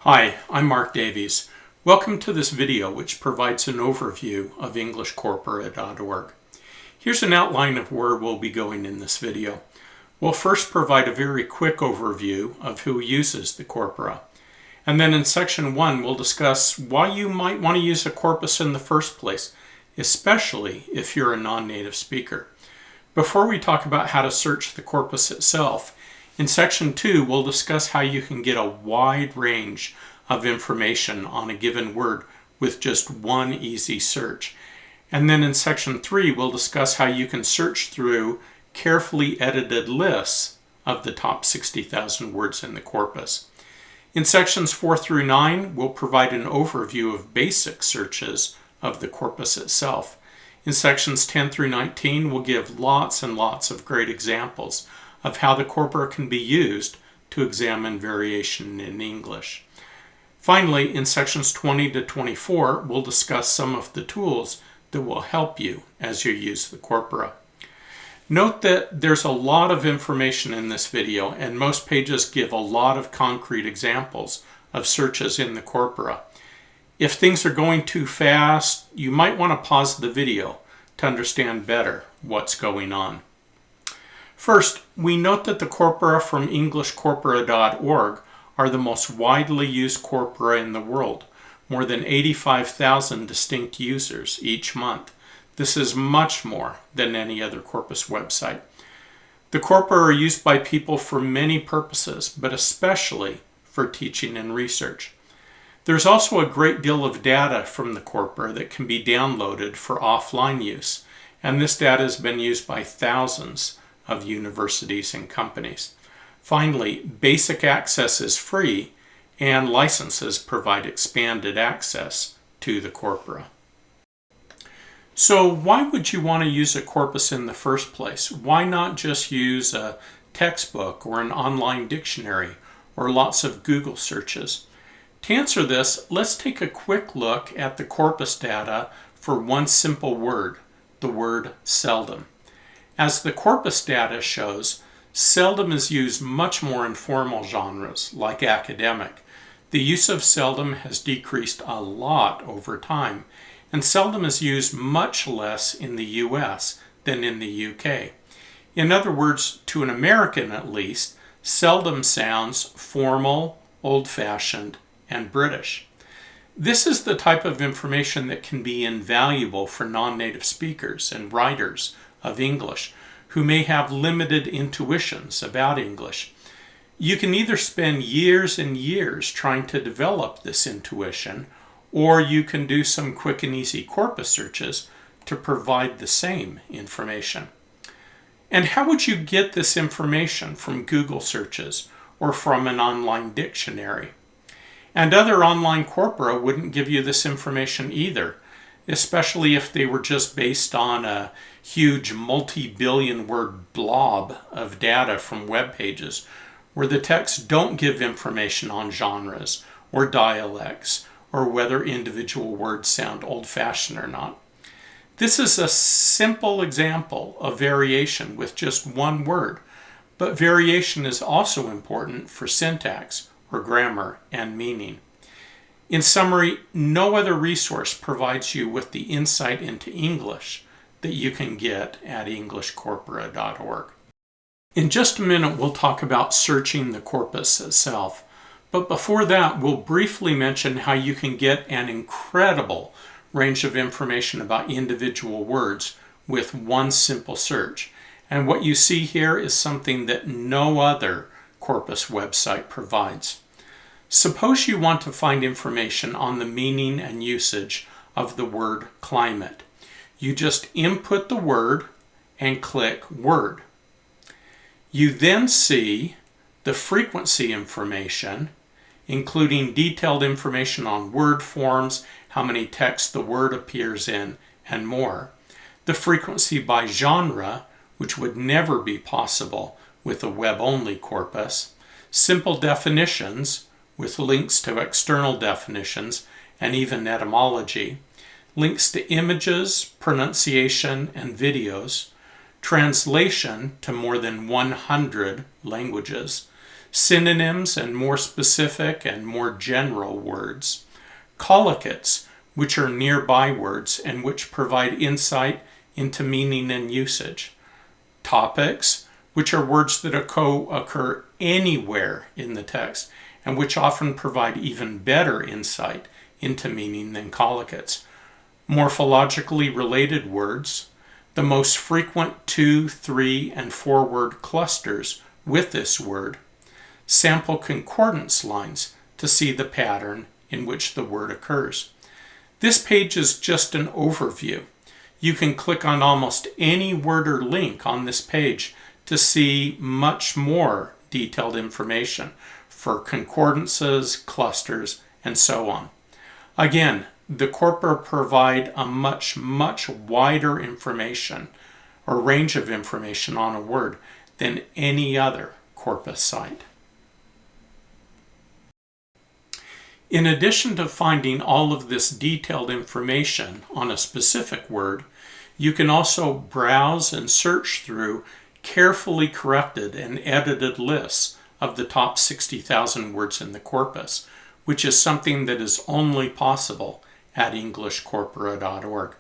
Hi, I'm Mark Davies. Welcome to this video which provides an overview of EnglishCorpora.org. Here's an outline of where we'll be going in this video. We'll first provide a very quick overview of who uses the corpora. And then in section 1 we'll discuss why you might want to use a corpus in the first place, especially if you're a non-native speaker. Before we talk about how to search the corpus itself, in section 2, we'll discuss how you can get a wide range of information on a given word with just one easy search. And then in section 3, we'll discuss how you can search through carefully edited lists of the top 60,000 words in the corpus. In sections 4 through 9, we'll provide an overview of basic searches of the corpus itself. In sections 10 through 19, we'll give lots and lots of great examples of how the corpora can be used to examine variation in English. Finally, in sections 20 to 24, we'll discuss some of the tools that will help you as you use the corpora. Note that there's a lot of information in this video, and most pages give a lot of concrete examples of searches in the corpora. If things are going too fast, you might want to pause the video to understand better what's going on. First, we note that the corpora from EnglishCorpora.org are the most widely used corpora in the world, more than 85,000 distinct users each month. This is much more than any other corpus website. The corpora are used by people for many purposes, but especially for teaching and research. There's also a great deal of data from the corpora that can be downloaded for offline use, and this data has been used by thousands of universities and companies. Finally, basic access is free, and licenses provide expanded access to the corpora. So why would you want to use a corpus in the first place? Why not just use a textbook or an online dictionary or lots of Google searches? To answer this, let's take a quick look at the corpus data for one simple word, the word seldom. As the corpus data shows, seldom is used much more in formal genres, like academic. The use of seldom has decreased a lot over time, and seldom is used much less in the US than in the UK. In other words, to an American at least, seldom sounds formal, old-fashioned, and British. This is the type of information that can be invaluable for non-native speakers and writers of English who may have limited intuitions about English. You can either spend years and years trying to develop this intuition, or you can do some quick and easy corpus searches to provide the same information. And how would you get this information from Google searches or from an online dictionary? And other online corpora wouldn't give you this information either, especially if they were just based on a huge multi-billion word blob of data from web pages where the texts don't give information on genres or dialects or whether individual words sound old-fashioned or not. This is a simple example of variation with just one word, but variation is also important for syntax or grammar and meaning. In summary, no other resource provides you with the insight into English that you can get at EnglishCorpora.org. In just a minute, we'll talk about searching the corpus itself. But before that, we'll briefly mention how you can get an incredible range of information about individual words with one simple search. And what you see here is something that no other corpus website provides. Suppose you want to find information on the meaning and usage of the word climate. You just input the word and click Word. You then see the frequency information, including detailed information on word forms, how many texts the word appears in, and more. The frequency by genre, which would never be possible with a web-only corpus. Simple definitions, with links to external definitions and even etymology, links to images, pronunciation, and videos, translation to more than 100 languages, synonyms and more specific and more general words, collocates, which are nearby words and which provide insight into meaning and usage, topics, which are words that occur anywhere in the text and which often provide even better insight into meaning than collocates, morphologically related words, the most frequent 2, 3, and 4 word clusters with this word, sample concordance lines to see the pattern in which the word occurs. This page is just an overview. You can click on almost any word or link on this page to see much more detailed information for concordances, clusters, and so on. Again, the corpora provide a much wider information or range of information on a word than any other corpus site. In addition to finding all of this detailed information on a specific word, you can also browse and search through carefully corrected and edited lists of the top 60,000 words in the corpus, which is something that is only possible at EnglishCorpora.org.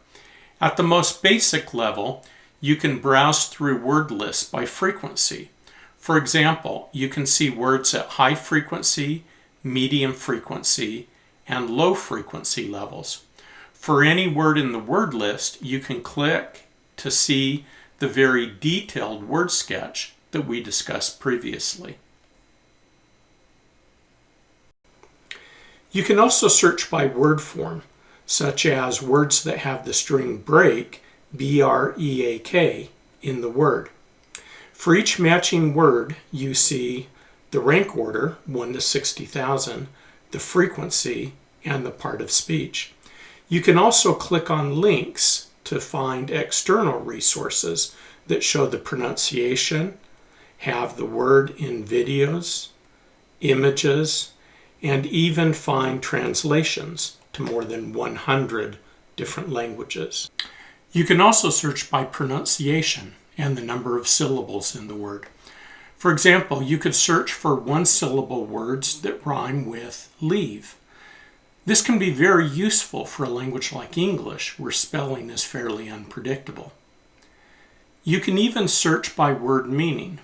At the most basic level, you can browse through word lists by frequency. For example, you can see words at high frequency, medium frequency, and low frequency levels. For any word in the word list, you can click to see the very detailed word sketch that we discussed previously. You can also search by word form, such as words that have the string break, B-R-E-A-K, in the word. For each matching word, you see the rank order, 1 to 60,000, the frequency, and the part of speech. You can also click on links to find external resources that show the pronunciation, have the word in videos, images, and even find translations to more than 100 different languages. You can also search by pronunciation and the number of syllables in the word. For example, you could search for one-syllable words that rhyme with leave. This can be very useful for a language like English, where spelling is fairly unpredictable. You can even search by word meaning.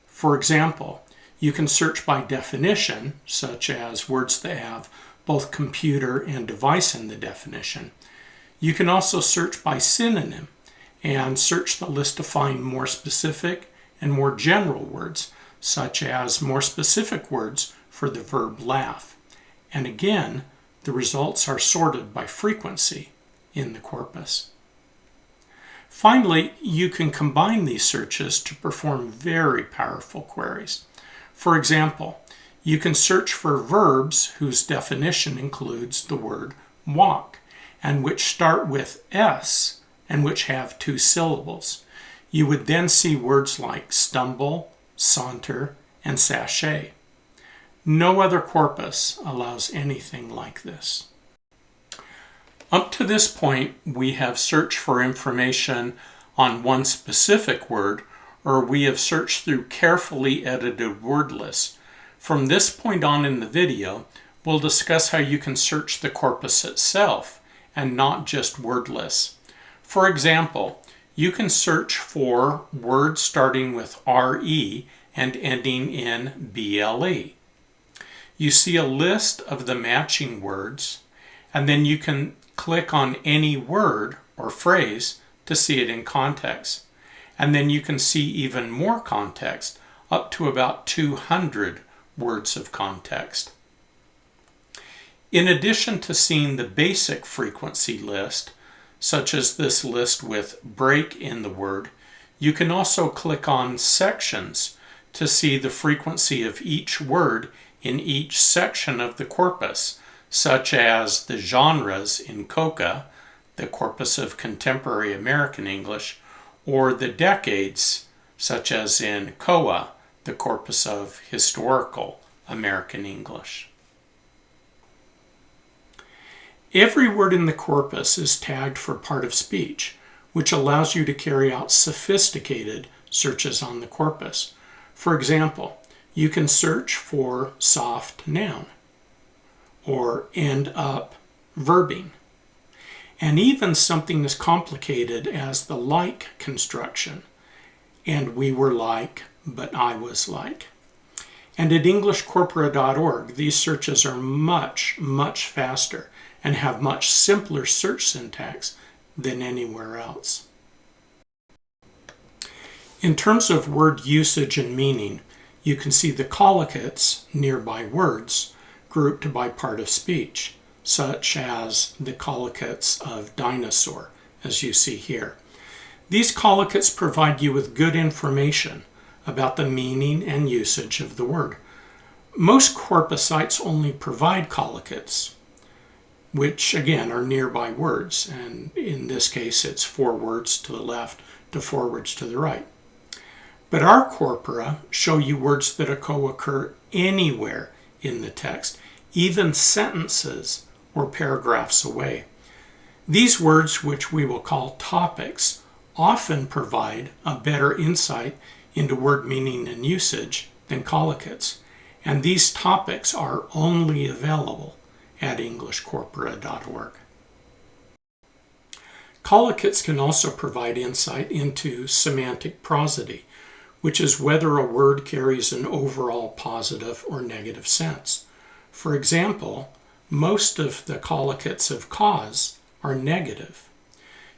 For example, you can search by definition, such as words that have both computer and device in the definition. You can also search by synonym and search the list to find more specific and more general words, such as more specific words for the verb laugh. And again, the results are sorted by frequency in the corpus. Finally, you can combine these searches to perform very powerful queries. For example, you can search for verbs whose definition includes the word walk, and which start with S and which have 2 syllables. You would then see words like stumble, saunter, and sachet. No other corpus allows anything like this. Up to this point, we have searched for information on one specific word, or we have searched through carefully edited word lists. From this point on in the video, we'll discuss how you can search the corpus itself and not just word lists. For example, you can search for words starting with RE and ending in BLE. You see a list of the matching words, and then you can click on any word or phrase to see it in context. And then you can see even more context, up to about 200 words of context. In addition to seeing the basic frequency list, such as this list with break in the word, you can also click on sections to see the frequency of each word in each section of the corpus, such as the genres in COCA, the Corpus of Contemporary American English, or the decades, such as in COA, the Corpus of Historical American English. Every word in the corpus is tagged for part of speech, which allows you to carry out sophisticated searches on the corpus. For example, you can search for soft noun or end up verbing, and even something as complicated as the like construction. And we were like, but I was like. And at EnglishCorpora.org, these searches are much, much faster and have much simpler search syntax than anywhere else. In terms of word usage and meaning, you can see the collocates, nearby words, grouped by part of speech, such as the collocates of dinosaur, as you see here. These collocates provide you with good information about the meaning and usage of the word. Most corpus sites only provide collocates, which again are nearby words, and in this case it's 4 words to the left to 4 words to the right. But our corpora show you words that occur anywhere in the text, even sentences or paragraphs away. These words, which we will call topics, often provide a better insight into word meaning and usage than collocates, and these topics are only available at EnglishCorpora.org. Collocates can also provide insight into semantic prosody, which is whether a word carries an overall positive or negative sense. For example, most of the collocates of cause are negative.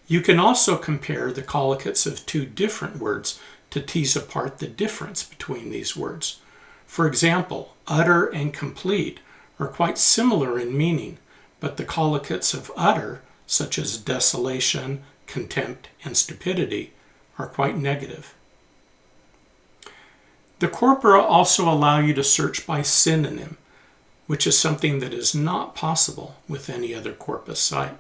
You can also compare the collocates of 2 different words to tease apart the difference between these words. For example, utter and complete are quite similar in meaning, but the collocates of utter, such as desolation, contempt, and stupidity, are quite negative. The corpora also allow you to search by synonym, which is something that is not possible with any other corpus site.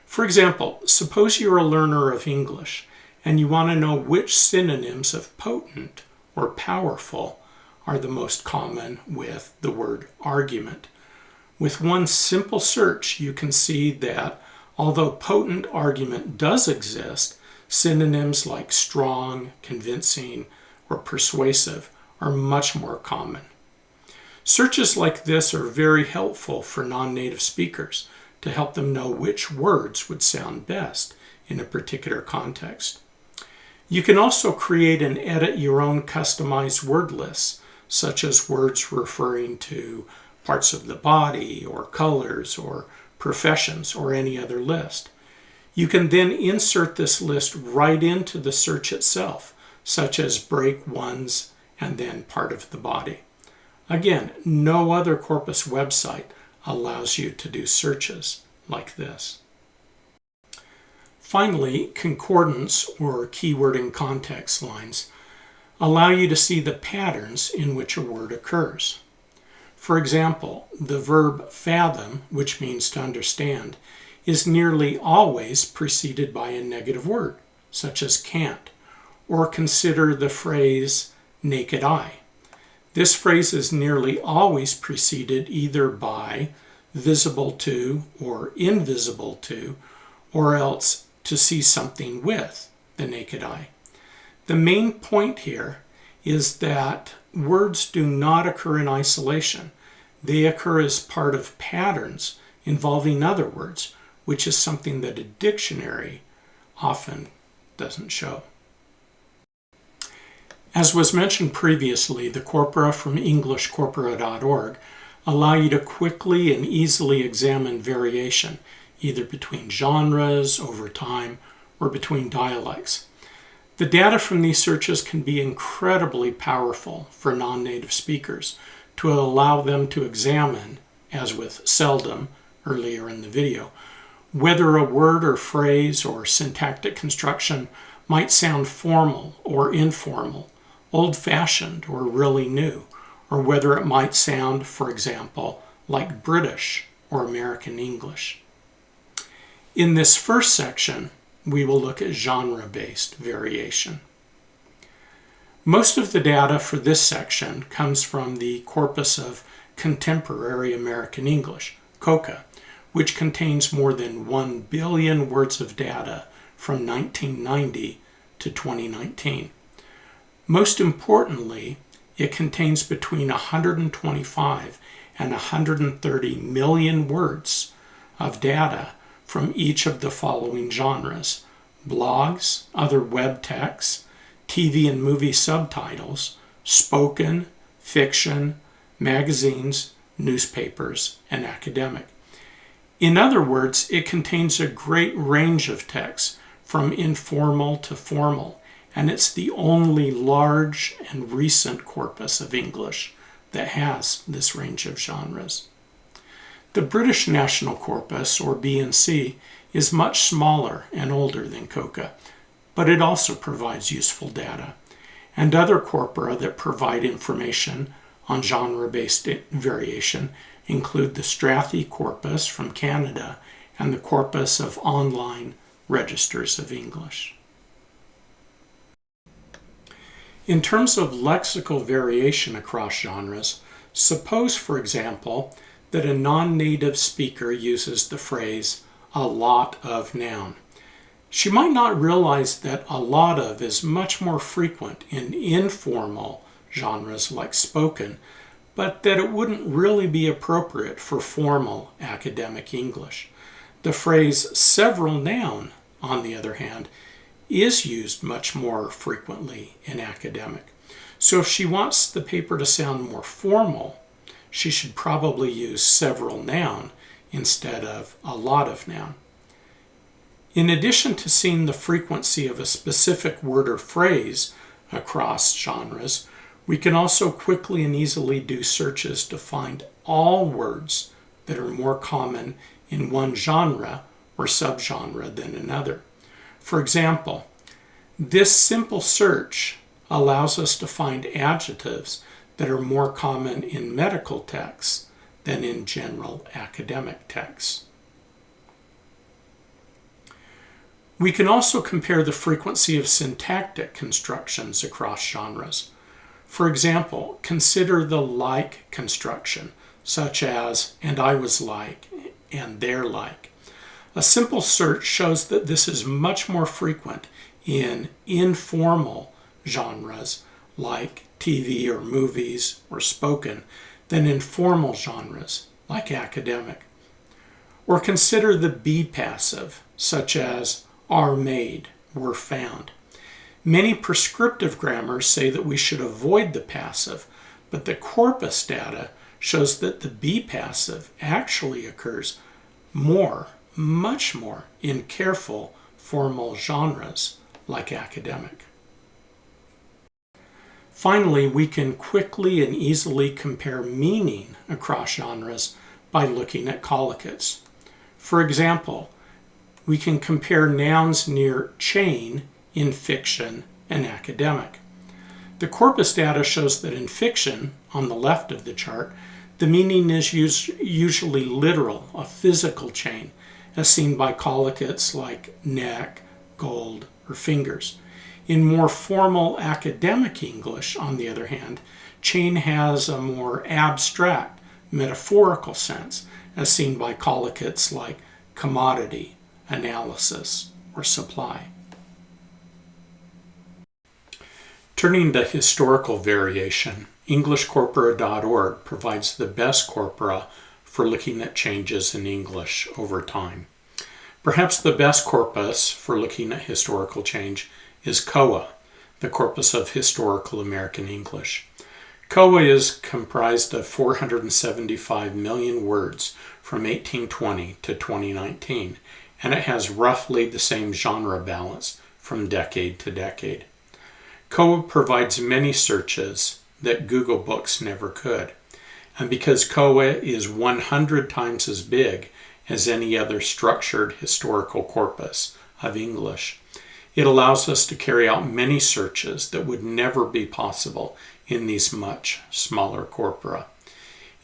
For example, suppose you're a learner of English and you want to know which synonyms of potent or powerful are the most common with the word argument. With one simple search, you can see that although potent argument does exist, synonyms like strong, convincing, or persuasive are much more common. Searches like this are very helpful for non-native speakers to help them know which words would sound best in a particular context. You can also create and edit your own customized word lists, such as words referring to parts of the body or colors or professions or any other list. You can then insert this list right into the search itself, such as break ones and then part of the body. Again, no other corpus website allows you to do searches like this. Finally, concordance or keyword and context lines allow you to see the patterns in which a word occurs. For example, the verb fathom, which means to understand, is nearly always preceded by a negative word, such as can't, or consider the phrase naked eye. This phrase is nearly always preceded either by visible to or invisible to, or else to see something with the naked eye. The main point here is that words do not occur in isolation. They occur as part of patterns involving other words, which is something that a dictionary often doesn't show. As was mentioned previously, the corpora from EnglishCorpora.org allow you to quickly and easily examine variation, either between genres, over time, or between dialects. The data from these searches can be incredibly powerful for non-native speakers to allow them to examine, as with seldom earlier in the video, whether a word or phrase or syntactic construction might sound formal or informal, old-fashioned or really new, or whether it might sound, for example, like British or American English. In this first section, we will look at genre-based variation. Most of the data for this section comes from the corpus of Contemporary American English, COCA, which contains more than 1 billion words of data from 1990 to 2019. Most importantly, it contains between 125 and 130 million words of data from each of the following genres: blogs, other web texts, TV and movie subtitles, spoken, fiction, magazines, newspapers, and academic. In other words, it contains a great range of texts from informal to formal, and it's the only large and recent corpus of English that has this range of genres. The British National Corpus, or B&C, is much smaller and older than COCA, but it also provides useful data. And other corpora that provide information on genre-based variation include the Strathy Corpus from Canada and the Corpus of Online Registers of English. In terms of lexical variation across genres, suppose, for example, that a non-native speaker uses the phrase "a lot of" noun. She might not realize that "a lot of" is much more frequent in informal genres like spoken, but that it wouldn't really be appropriate for formal academic English. The phrase "several noun," on the other hand, is used much more frequently in academic. So if she wants the paper to sound more formal, she should probably use "several noun" instead of "a lot of" noun. In addition to seeing the frequency of a specific word or phrase across genres, we can also quickly and easily do searches to find all words that are more common in one genre or subgenre than another. For example, this simple search allows us to find adjectives that are more common in medical texts than in general academic texts. We can also compare the frequency of syntactic constructions across genres. For example, consider the like construction, such as "and I was like," and "they're like." A simple search shows that this is much more frequent in informal genres like TV or movies or spoken than in formal genres like academic. Or consider the be passive, such as "are made," "were found." Many prescriptive grammars say that we should avoid the passive, but the corpus data shows that the be passive actually occurs more, much more, in careful formal genres like academic. Finally, we can quickly and easily compare meaning across genres by looking at collocates. For example, we can compare nouns near chain in fiction and academic. The corpus data shows that in fiction, on the left of the chart, the meaning is usually literal, a physical chain, as seen by collocates like neck, gold, or fingers. In more formal academic English, on the other hand, chain has a more abstract, metaphorical sense, as seen by collocates like commodity, analysis, or supply. Turning to historical variation, EnglishCorpora.org provides the best corpora for looking at changes in English over time. Perhaps the best corpus for looking at historical change is COA, the Corpus of Historical American English. COA is comprised of 475 million words from 1820 to 2019, and it has roughly the same genre balance from decade to decade. COA provides many searches that Google Books never could, and because COA is 100 times as big as any other structured historical corpus of English, it allows us to carry out many searches that would never be possible in these much smaller corpora.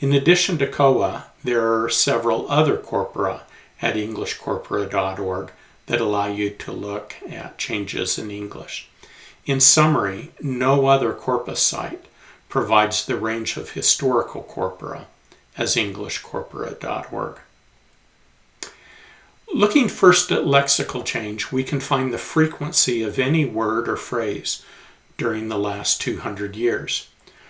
In addition to COA, there are several other corpora at EnglishCorpora.org that allow you to look at changes in English. In summary, no other corpus site provides the range of historical corpora as EnglishCorpora.org. Looking first at lexical change, we can find the frequency of any word or phrase during the last 200 years.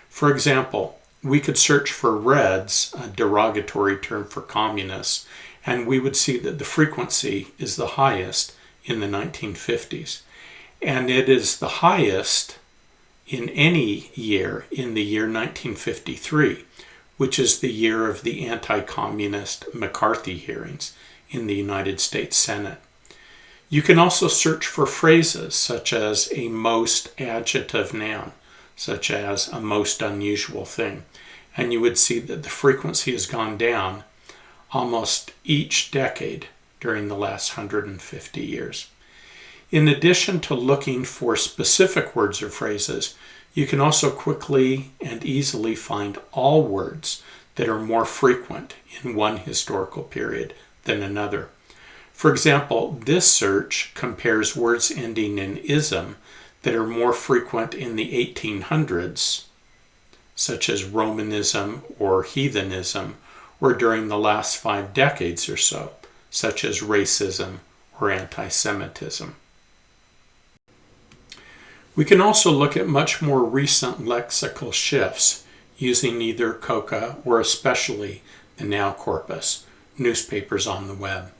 For example, we could search for Reds, a derogatory term for communists, and we would see that the frequency is the highest in the 1950s. And it is the highest in any year in the year 1953, which is the year of the anti-communist McCarthy hearings in the United States Senate. You can also search for phrases such as a most adjective noun, such as a most unusual thing, and you would see that the frequency has gone down almost each decade during the last 150 years. In addition to looking for specific words or phrases, you can also quickly and easily find all words that are more frequent in one historical period than another. For example, this search compares words ending in ism that are more frequent in the 1800s, such as Romanism or heathenism, or during the last 5 decades or so, such as racism or anti-Semitism. We can also look at much more recent lexical shifts using either COCA or especially the Now corpus, newspapers on the web.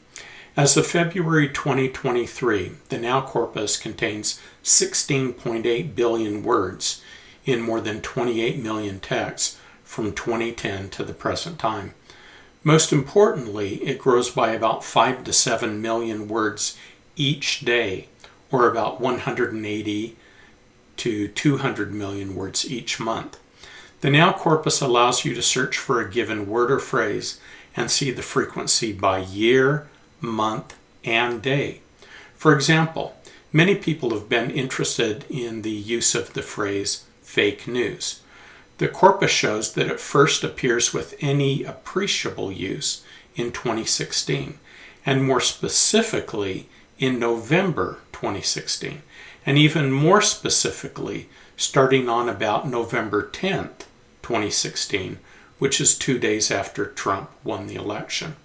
As of February 2023, the Now corpus contains 16.8 billion words in more than 28 million texts from 2010 to the present time. Most importantly, it grows by about 5 to 7 million words each day, or about 180 to 200 million words each month. The Now corpus allows you to search for a given word or phrase and see the frequency by year, month, and day. For example, many people have been interested in the use of the phrase fake news. The corpus shows that it first appears with any appreciable use in 2016, and more specifically in November 2016, and even more specifically starting on about November 10th, 2016, which is 2 days after Trump won the election.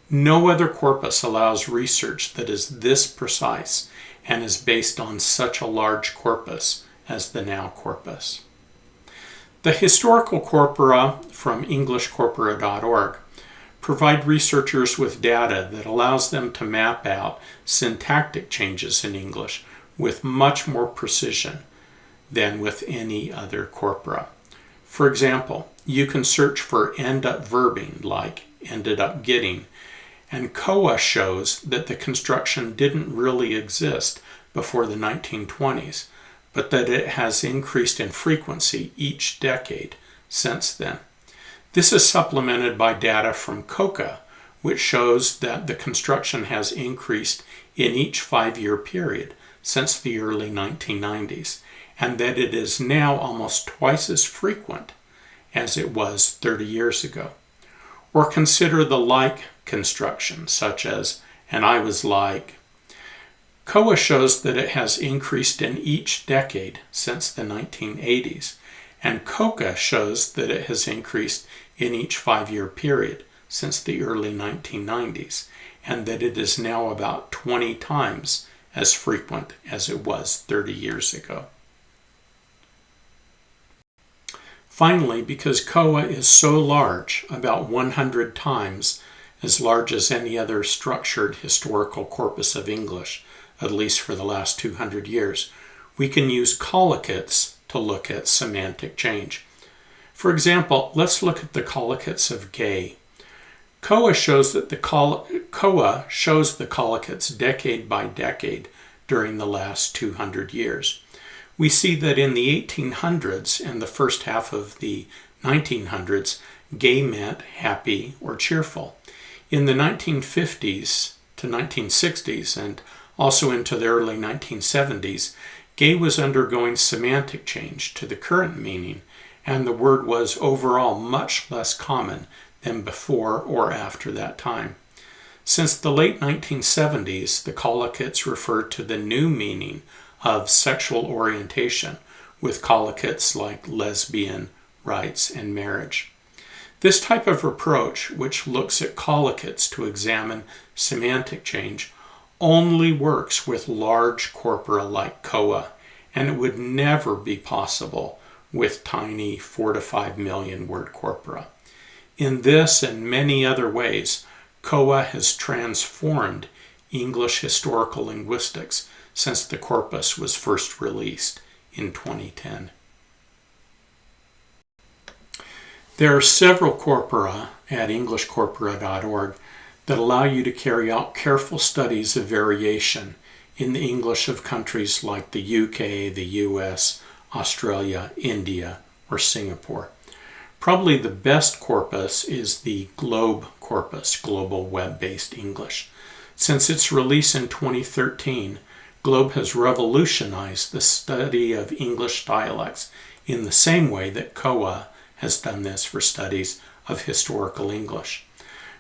No other corpus allows research that is this precise and is based on such a large corpus as the Now corpus. The historical corpora from EnglishCorpora.org provide researchers with data that allows them to map out syntactic changes in English with much more precision than with any other corpora. For example, you can search for end-up verbing like ended up getting, and COA shows that the construction didn't really exist before the 1920s, but that it has increased in frequency each decade since then. This is supplemented by data from COCA, which shows that the construction has increased in each 5-year period since the early 1990s, and that it is now almost twice as frequent as it was 30 years ago. Or consider the like construction, such as, and I was like. COA shows that it has increased in each decade since the 1980s, and COCA shows that it has increased in each 5-year period since the early 1990s, and that it is now about 20 times as frequent as it was 30 years ago. Finally, because COA is so large, about 100 times as large as any other structured historical corpus of English, at least for the last 200 years, we can use collocates to look at semantic change. For example, let's look at the collocates of gay. COA shows the collocates decade by decade during the last 200 years. We see that in the 1800s and the first half of the 1900s, gay meant happy or cheerful. In the 1950s to 1960s and also into the early 1970s, gay was undergoing semantic change to the current meaning, and the word was overall much less common than before or after that time. Since the late 1970s, the collocates referred to the new meaning of sexual orientation with collocates like lesbian, rights, and marriage. This type of approach, which looks at collocates to examine semantic change, only works with large corpora like COA, and it would never be possible with tiny 4 to 5 million word corpora. In this and many other ways, COA has transformed English historical linguistics since the corpus was first released in 2010. There are several corpora at EnglishCorpora.org that allow you to carry out careful studies of variation in the English of countries like the UK, the US, Australia, India, or Singapore. Probably the best corpus is the GLOBE corpus, Global Web-Based English. Since its release in 2013, GLOBE has revolutionized the study of English dialects in the same way that COA has done this for studies of historical English.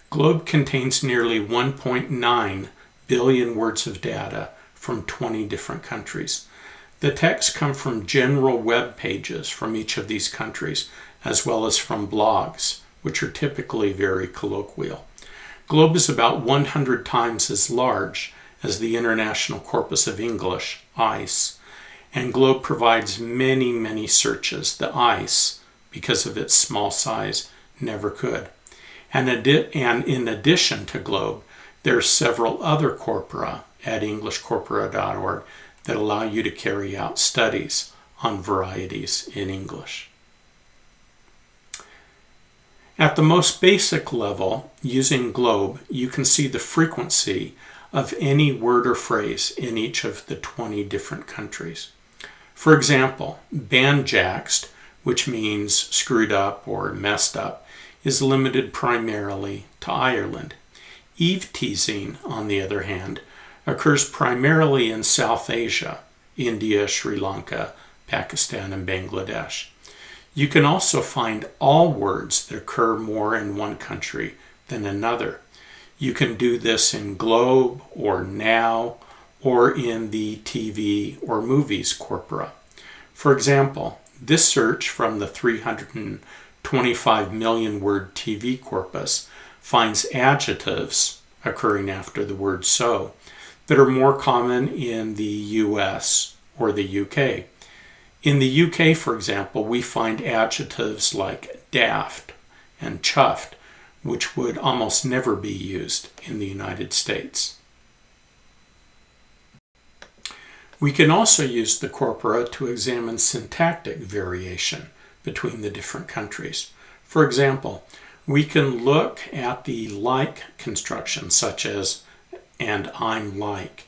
GLOBE contains nearly 1.9 billion words of data from 20 different countries. The texts come from general web pages from each of these countries, as well as from blogs, which are typically very colloquial. GLOBE is about 100 times as large as the International Corpus of English, ICE, and GLOBE provides many, many searches that ICE, because of its small size, never could. And in addition to GLOBE, there are several other corpora at EnglishCorpora.org that allow you to carry out studies on varieties in English. At the most basic level, using GLOBE, you can see the frequency of any word or phrase in each of the 20 different countries. For example, banjaxed, which means screwed up or messed up, is limited primarily to Ireland. Eve-teasing, on the other hand, occurs primarily in South Asia, India, Sri Lanka, Pakistan, and Bangladesh. You can also find all words that occur more in one country than another. You can do this in GLOBE or NOW or in the TV or movies corpora. For example, this search from the 325 million word TV corpus finds adjectives occurring after the word so that are more common in the US or the UK. In the UK, for example, we find adjectives like daft and chuffed, which would almost never be used in the United States. We can also use the corpora to examine syntactic variation between the different countries. For example, we can look at the like construction, such as and I'm like.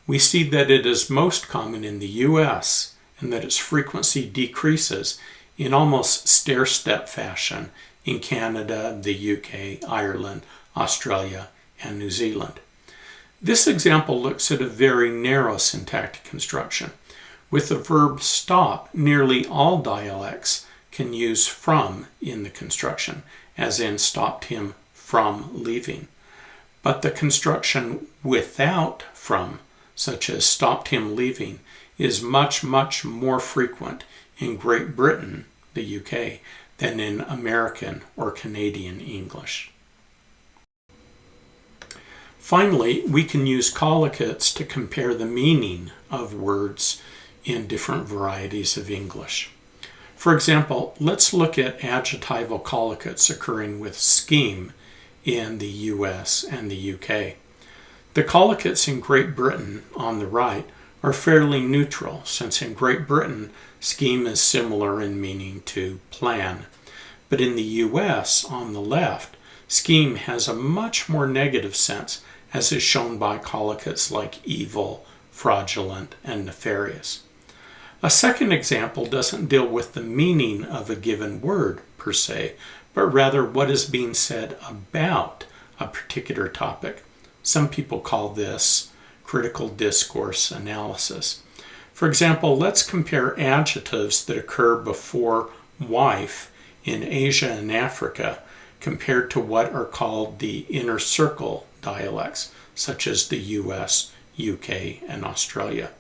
We see that it is most common in the US and that its frequency decreases in almost stair-step fashion in Canada, the UK, Ireland, Australia, and New Zealand. This example looks at a very narrow syntactic construction. With the verb stop, nearly all dialects can use from in the construction, as in stopped him from leaving. But the construction without from, such as stopped him leaving, is much, much more frequent in Great Britain, the UK, than in American or Canadian English. Finally, we can use collocates to compare the meaning of words in different varieties of English. For example, let's look at adjectival collocates occurring with scheme in the US and the UK. The collocates in Great Britain on the right are fairly neutral, since in Great Britain, scheme is similar in meaning to plan. But in the US, on the left, scheme has a much more negative sense, as is shown by collocates like evil, fraudulent, and nefarious. A second example doesn't deal with the meaning of a given word per se, but rather what is being said about a particular topic. Some people call this critical discourse analysis. For example, let's compare adjectives that occur before wife in Asia and Africa compared to what are called the inner circle dialects, such as the US, UK, and Australia.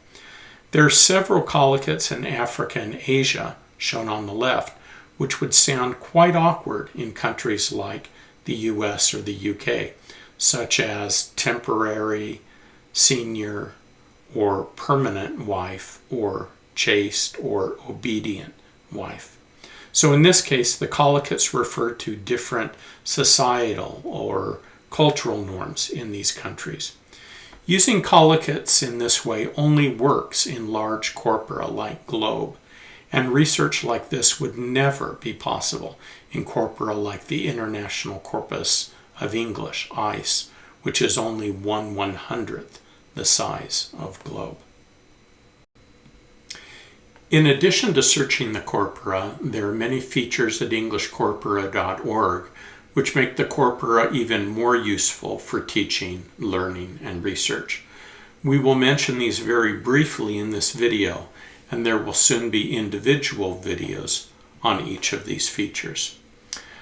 There are several collocates in Africa and Asia, shown on the left, which would sound quite awkward in countries like the US or the UK, such as temporary, senior, or permanent wife, or chaste or obedient wife. So in this case, the collocates refer to different societal or cultural norms in these countries. Using collocates in this way only works in large corpora like Globe, and research like this would never be possible in corpora like the International Corpus of English, ICE, which is only 1/100th the size of Globe. In addition to searching the corpora, there are many features at EnglishCorpora.org which make the corpora even more useful for teaching, learning, and research. We will mention these very briefly in this video, and there will soon be individual videos on each of these features.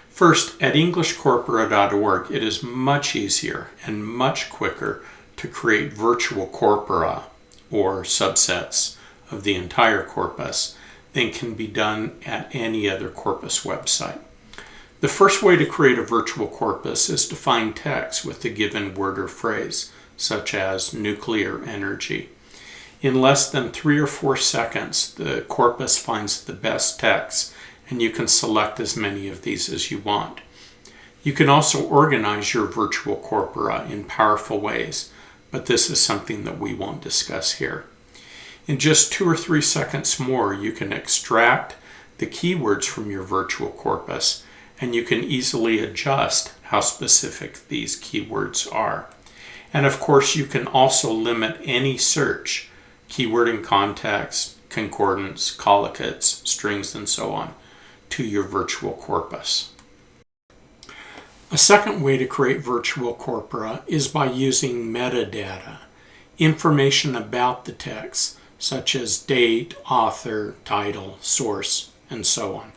First, at EnglishCorpora.org, it is much easier and much quicker to create virtual corpora, or subsets, of the entire corpus than can be done at any other corpus website. The first way to create a virtual corpus is to find text with a given word or phrase, such as nuclear energy. In less than 3 or 4 seconds, the corpus finds the best text, and you can select as many of these as you want. You can also organize your virtual corpora in powerful ways, but this is something that we won't discuss here. In just 2 or 3 seconds more, you can extract the keywords from your virtual corpus, and you can easily adjust how specific these keywords are. And of course, you can also limit any search, keyword in context, concordance, collocates, strings, and so on, to your virtual corpus. A second way to create virtual corpora is by using metadata, information about the text, such as date, author, title, source, and so on.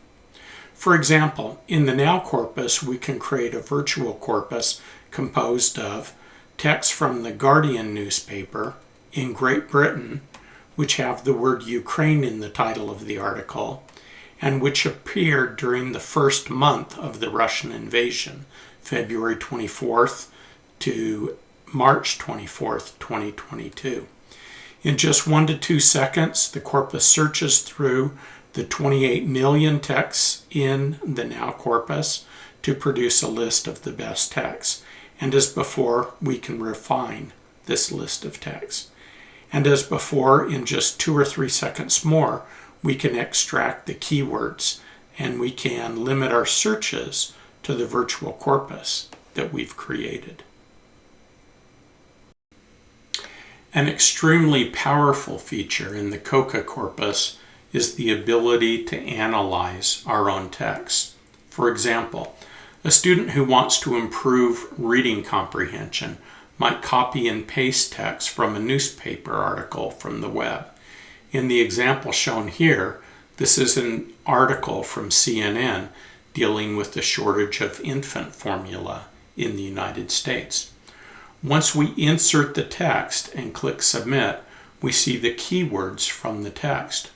For example, in the Now corpus, we can create a virtual corpus composed of texts from the Guardian newspaper in Great Britain, which have the word Ukraine in the title of the article, and which appeared during the first month of the Russian invasion, February 24th to March 24th, 2022. In just 1 to 2 seconds, the corpus searches through the 28 million texts in the Now corpus to produce a list of the best texts. And as before, we can refine this list of texts. And as before, in just 2 or 3 seconds more, we can extract the keywords, and we can limit our searches to the virtual corpus that we've created. An extremely powerful feature in the COCA corpus is the ability to analyze our own text. For example, a student who wants to improve reading comprehension might copy and paste text from a newspaper article from the web. In the example shown here, this is an article from CNN dealing with the shortage of infant formula in the United States. Once we insert the text and click Submit, we see the keywords from the text.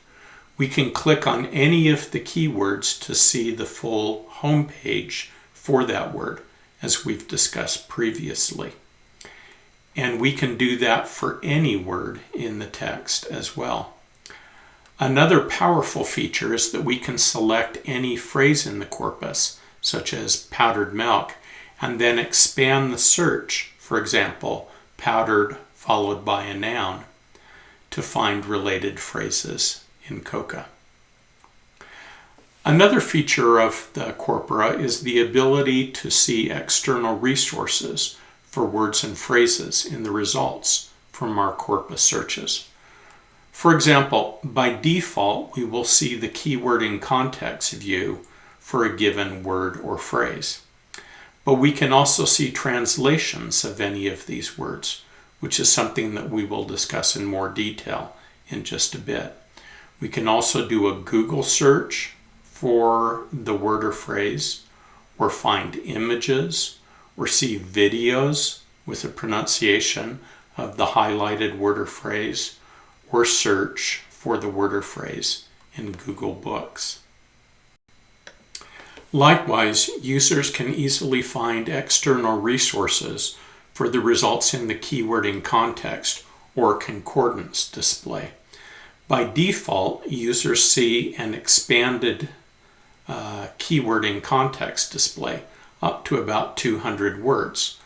We can click on any of the keywords to see the full home page for that word, as we've discussed previously. And we can do that for any word in the text as well. Another powerful feature is that we can select any phrase in the corpus, such as powdered milk, and then expand the search, for example, powdered followed by a noun, to find related phrases in COCA. Another feature of the corpora is the ability to see external resources for words and phrases in the results from our corpus searches. For example, by default, we will see the keyword in context view for a given word or phrase. But we can also see translations of any of these words, which is something that we will discuss in more detail in just a bit. We can also do a Google search for the word or phrase, or find images, or see videos with a pronunciation of the highlighted word or phrase, or search for the word or phrase in Google Books. Likewise, users can easily find external resources for the results in the keyword in context or concordance display. By default, users see an expanded keyword in context display up to about 200 words,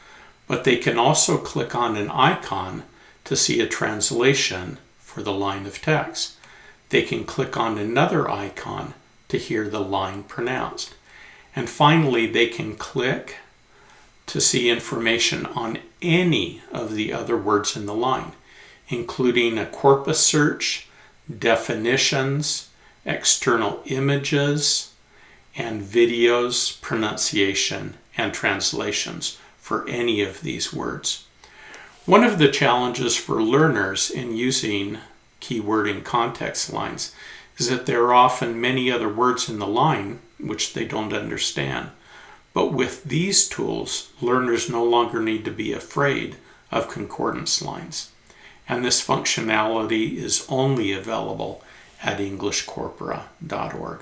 but they can also click on an icon to see a translation for the line of text. They can click on another icon to hear the line pronounced. And finally, they can click to see information on any of the other words in the line, including a corpus search, definitions, external images, and videos, pronunciation, and translations for any of these words. One of the challenges for learners in using keyword in context lines is that there are often many other words in the line which they don't understand. But with these tools, learners no longer need to be afraid of concordance lines. And this functionality is only available at englishcorpora.org.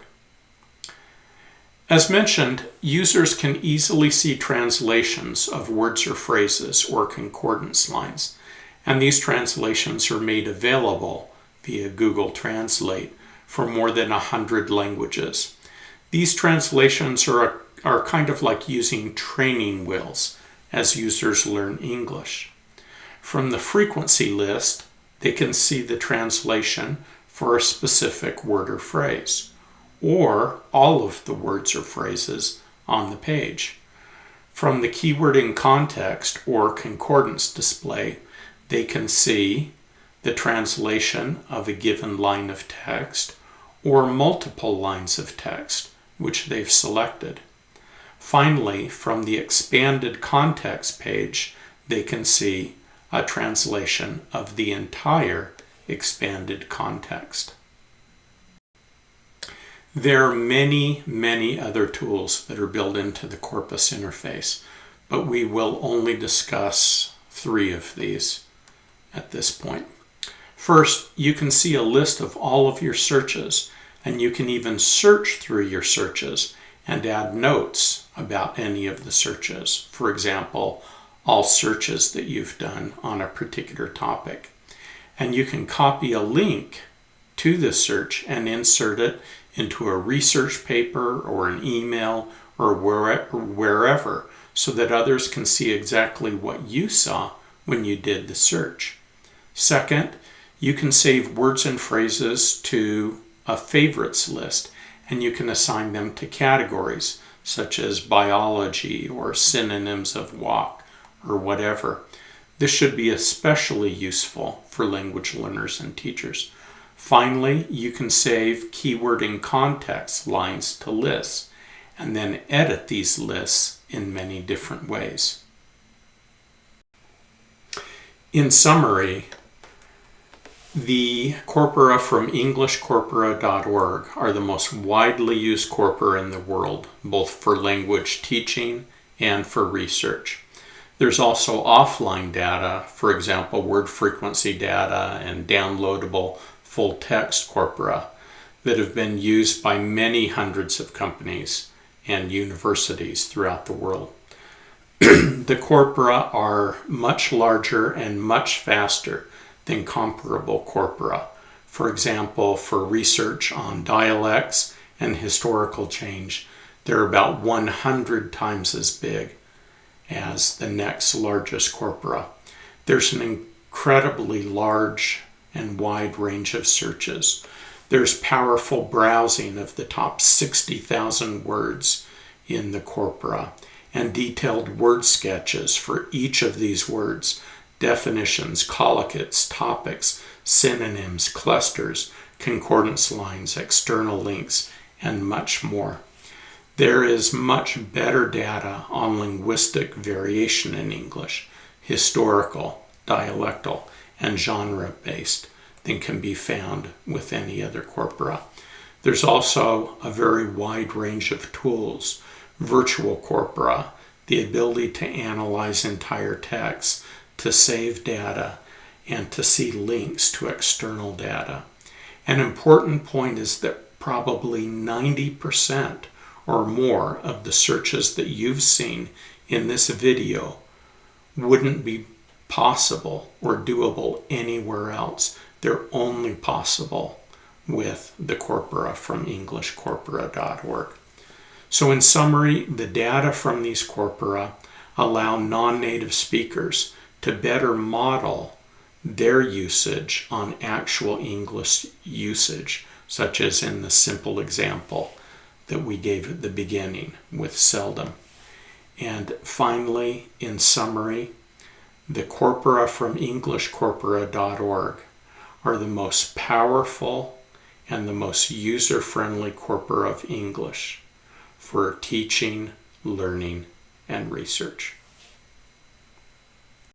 As mentioned, users can easily see translations of words or phrases or concordance lines, and these translations are made available via Google Translate for more than 100 languages. These translations are kind of like using training wheels as users learn English. From the frequency list, they can see the translation for a specific word or phrase, or all of the words or phrases on the page. From the keyword in context or concordance display, they can see the translation of a given line of text or multiple lines of text which they've selected. Finally, from the expanded context page, they can see a translation of the entire expanded context. There are many, many other tools that are built into the Corpus interface, but we will only discuss 3 of these at this point. First, you can see a list of all of your searches, and you can even search through your searches and add notes about any of the searches. For example, all searches that you've done on a particular topic. And you can copy a link to the search and insert it into a research paper or an email or wherever, so that others can see exactly what you saw when you did the search. Second, you can save words and phrases to a favorites list, and you can assign them to categories such as biology or synonyms of walk or whatever. This should be especially useful for language learners and teachers. Finally, you can save keyword in context lines to lists and then edit these lists in many different ways. In summary, the corpora from englishcorpora.org are the most widely used corpora in the world, both for language teaching and for research. There's also offline data, for example, word frequency data and downloadable full-text corpora that have been used by many hundreds of companies and universities throughout the world. The corpora are much larger and much faster than comparable corpora. For example, for research on dialects and historical change, they're about 100 times as big as the next largest corpora. There's an incredibly large and wide range of searches. There's powerful browsing of the top 60,000 words in the corpora and detailed word sketches for each of these words, definitions, collocates, topics, synonyms, clusters, concordance lines, external links, and much more. There is much better data on linguistic variation in English, historical, dialectal, and genre-based, than can be found with any other corpora. There's also a very wide range of tools. Virtual corpora, the ability to analyze entire texts, to save data, and to see links to external data. An important point is that probably 90% or more of the searches that you've seen in this video wouldn't be possible or doable anywhere else. They're only possible with the corpora from EnglishCorpora.org. So in summary, the data from these corpora allow non-native speakers to better model their usage on actual English usage, such as in the simple example that we gave at the beginning with seldom. And finally, in summary, the corpora from EnglishCorpora.org are the most powerful and the most user-friendly corpora of English for teaching, learning, and research.